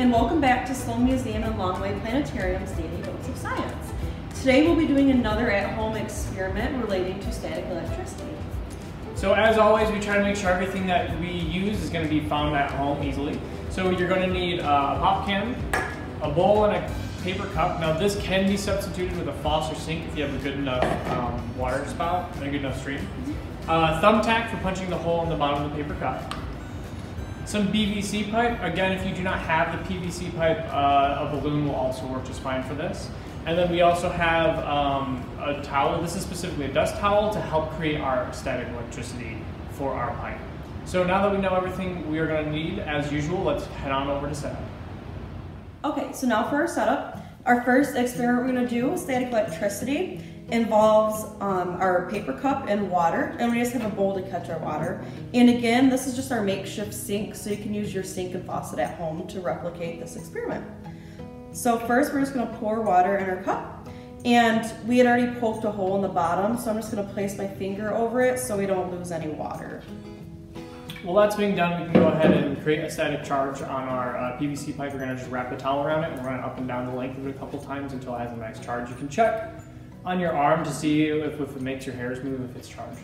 and welcome back to Sloan Museum and Longway Planetarium's Daily Dose of Science. Today we'll be doing another at-home experiment relating to static electricity. So as always, we try to make sure everything that we use is going to be found at home easily. So you're going to need a pop can, a bowl, and a paper cup. Now this can be substituted with a faucet or sink if you have a good enough water spout and a good enough stream. Thumbtack for punching the hole in the bottom of the paper cup. Some PVC pipe. Again, if you do not have the PVC pipe, a balloon will also work just fine for this. And then we also have a towel. This is specifically a dust towel to help create our static electricity for our pipe. So now that we know everything we are going to need, as usual, let's head on over to setup. Okay, so now for our setup. Our first experiment we're going to do with static electricity involves our paper cup and water, and we just have a bowl to catch our water. And again, this is just our makeshift sink, so you can use your sink and faucet at home to replicate this experiment. So first, we're just going to pour water in our cup, and we had already poked a hole in the bottom, so I'm just going to place my finger over it so we don't lose any water. While that's being done, we can go ahead and create a static charge on our PVC pipe. We're going to just wrap a towel around it and run it up and down the length of it a couple times until it has a nice charge. You can check on your arm to see if it makes your hairs move, if it's charged.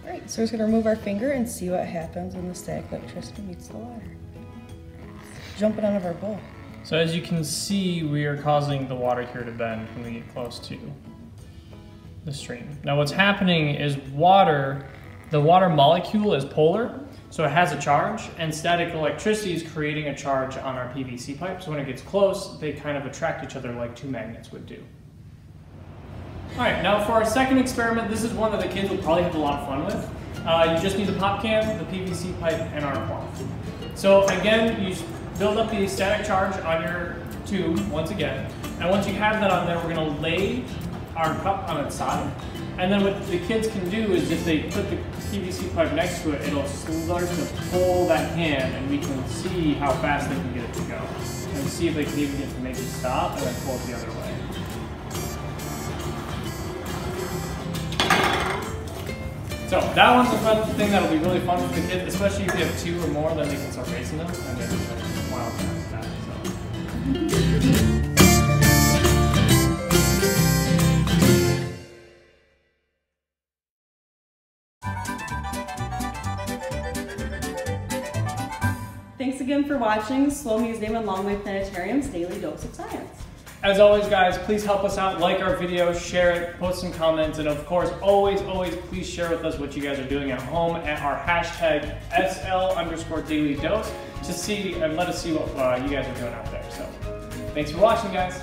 All right, so we're just going to remove our finger and see what happens when the static electricity meets the water. Jumping out of our bowl. So as you can see, we are causing the water here to bend when we get close to the stream. Now what's happening is the water molecule is polar, so it has a charge, and static electricity is creating a charge on our PVC pipe. So when it gets close, they kind of attract each other like two magnets would do. All right, now for our second experiment, this is one that the kids will probably have a lot of fun with. You just need the pop can, the PVC pipe, and our cloth. So again, you build up the static charge on your tube once again, and once you have that on there, we're going to lay our cup on its side. And then what the kids can do is if they put the PVC pipe next to it, it'll start to pull that can, and we can see how fast they can get it to go. And see if they can even get to make it stop and then pull it the other way. So that one's a fun thing that'll be really fun for the kids, especially if you have two or more, then they can start racing them, and then wild with that. Thanks again for watching Sloan Museum and Longway Planetarium's Daily Dose of Science. As always, guys, please help us out. Like our video, share it, post some comments, and of course, always, please share with us what you guys are doing at home at our hashtag SL_dailydose to see and let us see what you guys are doing out there. So, thanks for watching, guys.